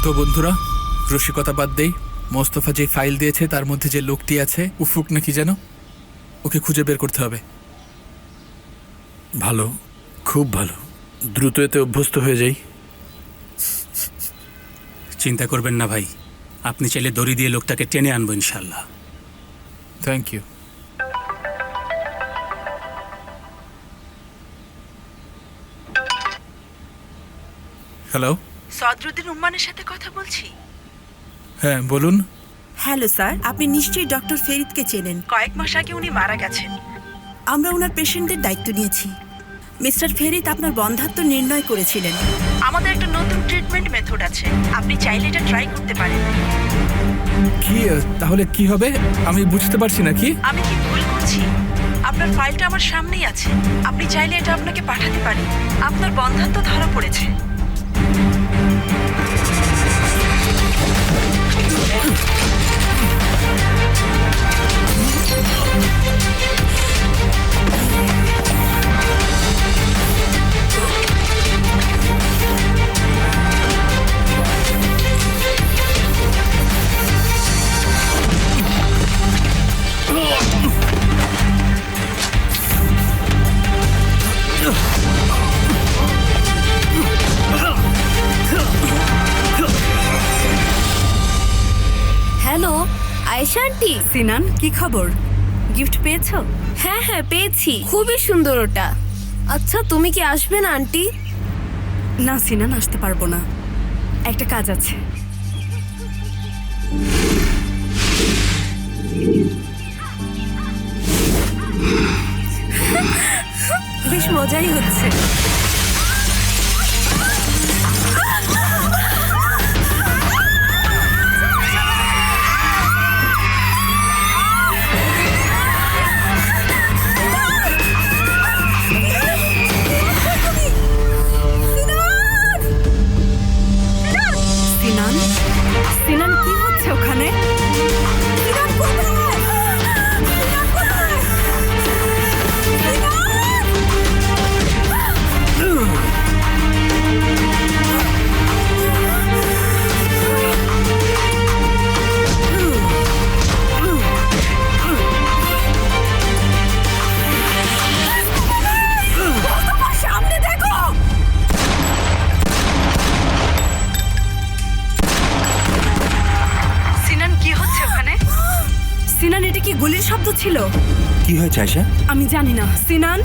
তো বন্ধুরা, রসিকতা বাদ দেই, মোস্তফা যে ফাইল দিয়েছে তার মধ্যে যে লোকটি আছে, উফুক নাকি যেন, ওকে খুঁজে বের করতে হবে। ভালো, খুব ভালো। দ্রুত এতে অভ্যস্ত হয়ে যাই। চিন্তা করবেন না ভাই, আপনি চাইলে দড়ি দিয়ে লোকটাকে টেনে আনবো ইনশাল্লাহ। Thank you. হ্যালো। সদরুদ্দিন উম্মানের সাথে কথা বলছি। হ্যাঁ বলুন। হ্যালো স্যার, আপনি নিশ্চয়ই ডক্টর ফেরিদকে চেনেন। কয়েক মাস আগে উনি মারা গেছেন। আমরা ওনার পেশেন্টদের দায়িত্ব নিয়েছি। মিস্টার ফেরিদ আপনার বন্ধ্যাত্ব নির্ণয় করেছিলেন। আমাদের একটা নতুন ট্রিটমেন্ট মেথড আছে, আপনি চাইলে এটা ট্রাই করতে পারেন। কি তাহলে কি হবে? আমি বুঝতে পারছি না। কি আমি কি ভুল করছি? আপনার ফাইলটা আমার সামনেই আছে, আপনি চাইলে এটা আপনাকে পাঠাতে পারি। আপনার বন্ধ্যাত্ব ধরা পড়েছে। Hello Ayesha aunty. সিনান, কি খবর? গিফট পেয়েছো? হ্যাঁ হ্যাঁ পেয়েছি, খুবই সুন্দর ওটা। আচ্ছা তুমি কি আসবে না আন্টি? না সিনান, আসতে পারবো না, একটা কাজ আছে। বেশ মজাই হচ্ছে। সিনান, সিনান কি হচ্ছে ওখানে? সিনান কোথায়? সিনান কোথায়? সিনান! সামনে দেখো। সিনান কি হচ্ছে ওখানে? সিনান, এটা কি গুলির শব্দ ছিল? কি হয়েছে আয়শা? আমি জানি না। সিনান,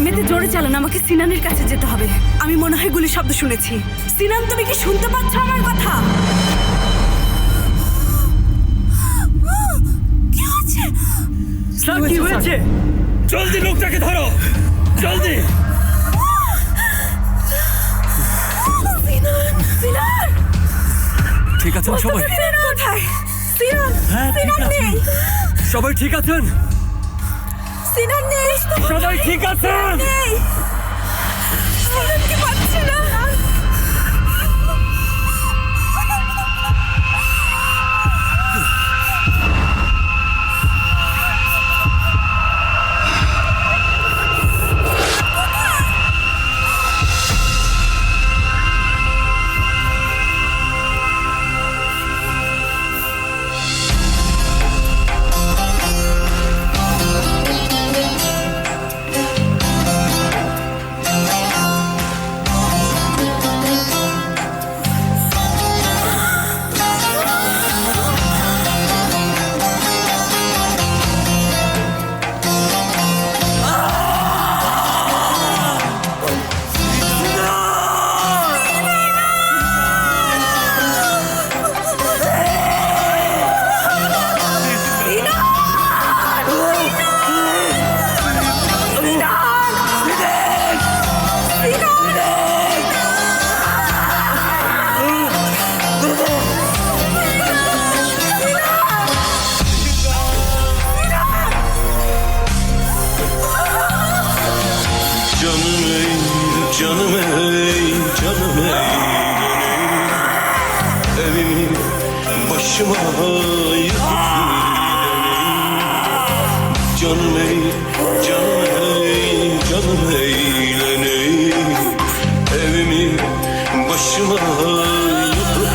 মেতে জোরে চালান, আমাকে সিনানের কাছে যেতে হবে। আমি মনে হয় গুলির শব্দ শুনেছি। সিনান, তুমি কি শুনতে পাচ্ছ আমার কথা? কি হচ্ছে? স্যার, কি হয়েছে? জলদি লোকটাকে ধরো, জলদি। সিনান, সিনান! ঠিক আছেন সবাই? সিনান কোথায়? সিনান, হ্যাঁ, ঠিক সিনান আছে। নেই। সবাই ঠিক আছেন? সিনান নেই। সবাই ঠিক আছেন? নেই। সিনানকে পাচ্ছি না। Canım ey, canım ey, evimi başıma yıktın. Canım ey, canım ey, canım eğlen ey, evimi başıma yıktın.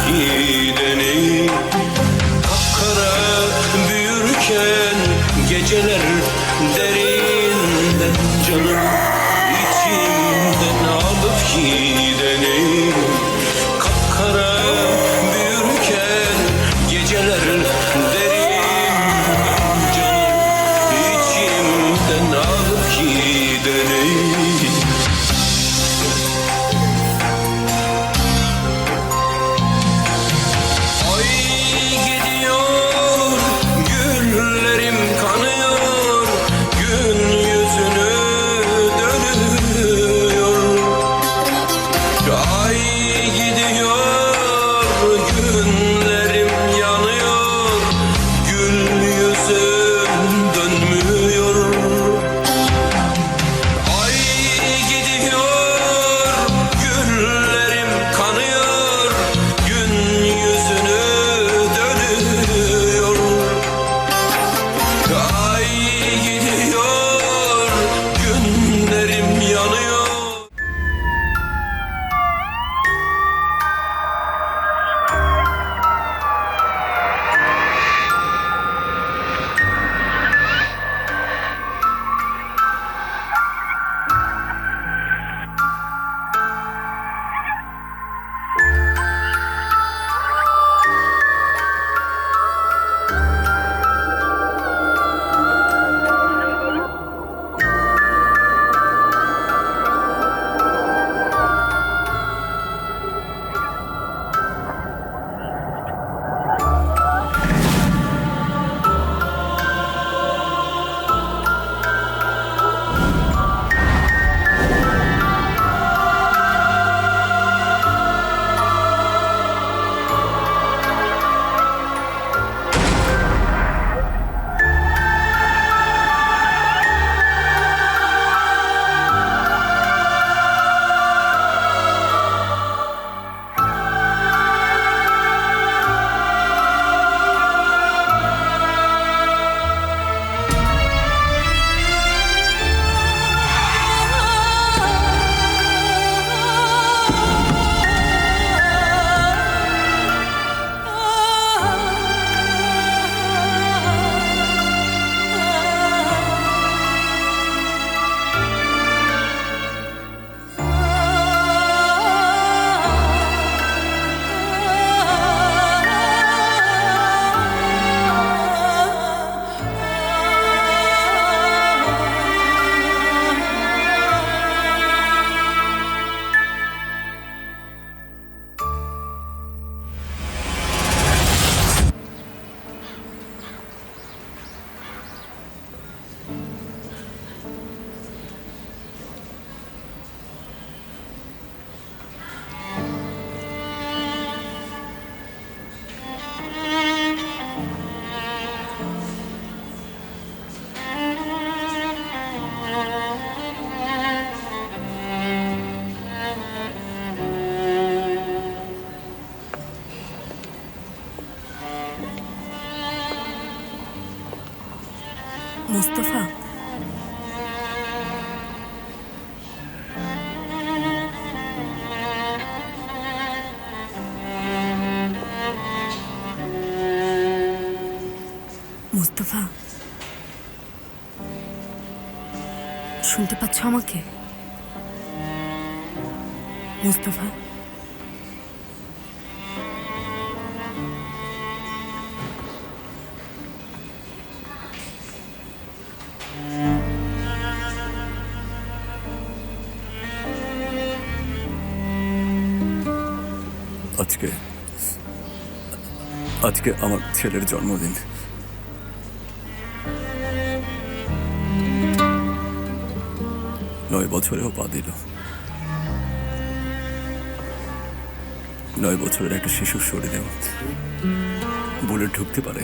Mustafa, Mustafa, শুনতে পাচ্ছ আমাকে? মুস্তফা, আজকে আমার ছেলের জন্মদিন। 9 বছরেও পা দিল। 9 বছরের একটা শিশুর শরীরেও বুলেট ঢুকতে পারে।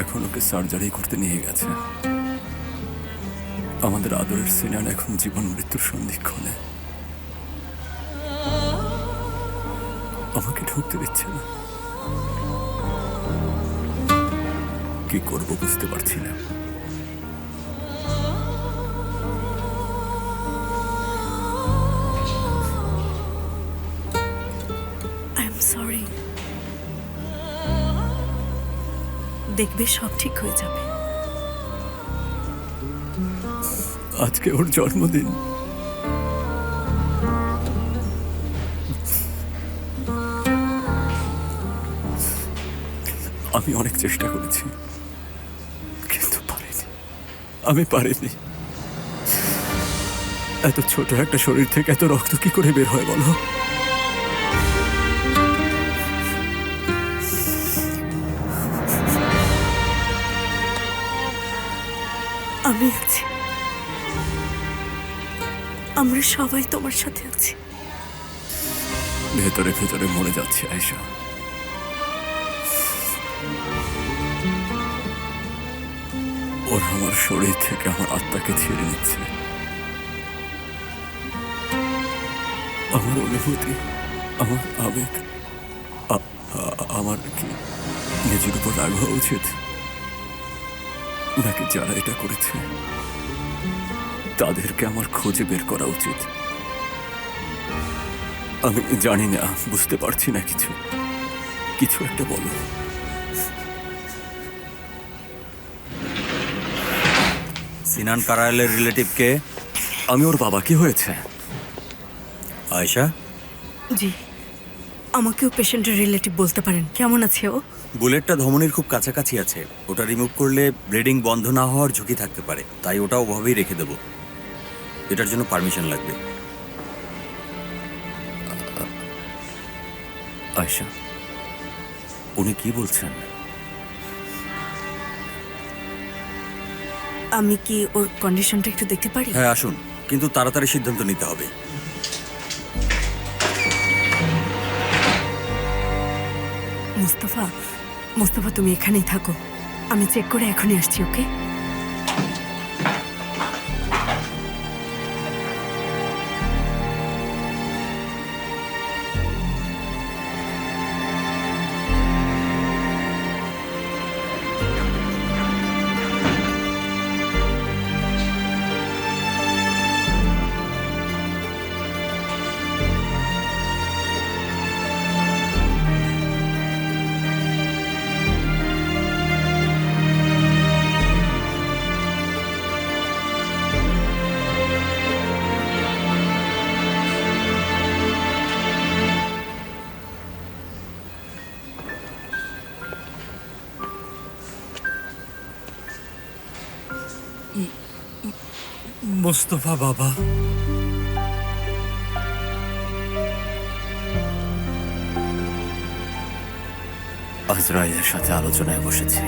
এখন ওকে সার্জারি করতে নিয়ে গেছে। আমাদের আদরের সিনান এখন জীবন মৃত্যুর সন্ধিক্ষণে। আমাকে ঢুকতে দিচ্ছে না। কি করব বুঝতে পারছি না। I am sorry. দেখবে সব ঠিক হয়ে যাবে। আজকে ওর জন্মদিন। আমি অনেক চেষ্টা করেছি, কিন্তু পারিনি। আমি পারিনি। এত ছোট একটা শরীর থেকে এত রক্ত কি করে বের হয় বলো? আমি আছি, আমরা সবাই তোমার সাথে আছি। ভেতরে ভেতরে মরে যাচ্ছে আয়েশা। ওরা আমার শরীর থেকে আমার আত্মাকে ছেড়ে নিচ্ছে। আমার অনুভূতি, আমার আবেগ, আমার কি নিজের উপর রাগ হওয়া উচিত, নাকি যারা এটা করেছে তাদেরকে আমার খুঁজে বের করা উচিত? আমি জানি না, বুঝতে পারছি না কিছু। কিছু একটা বলো। সিনান কারায়ালের রিলেটিভকে? আমি ওর বাবা। কি হয়েছে? আয়েশা, জি, আমাকেও পেশেন্টের রিলেটিভ বলতে পারেন। কেমন আছে ও? বুলেটটা ধমনীর খুব কাছাকাছি আছে। ওটা রিমুভ করলে ব্লিডিং বন্ধ না হওয়ার ঝুঁকি থাকতে পারে, তাই ওটা ওভাবেই রেখে দেব। এটার জন্য পারমিশন লাগবে। আয়েশা, উনি কি বলছেন? আমি কি ওর কন্ডিশনটা একটু দেখতে পারি? হ্যাঁ আসুন, কিন্তু তাড়াতাড়ি সিদ্ধান্ত নিতে হবে। মুস্তফা, মুস্তফা তুমি এখানেই থাকো, আমি চেক করে এখনই আসছি। ওকে? মোস্তফা বাবা, আজরাইলের সাথে আলোচনায় বসেছি।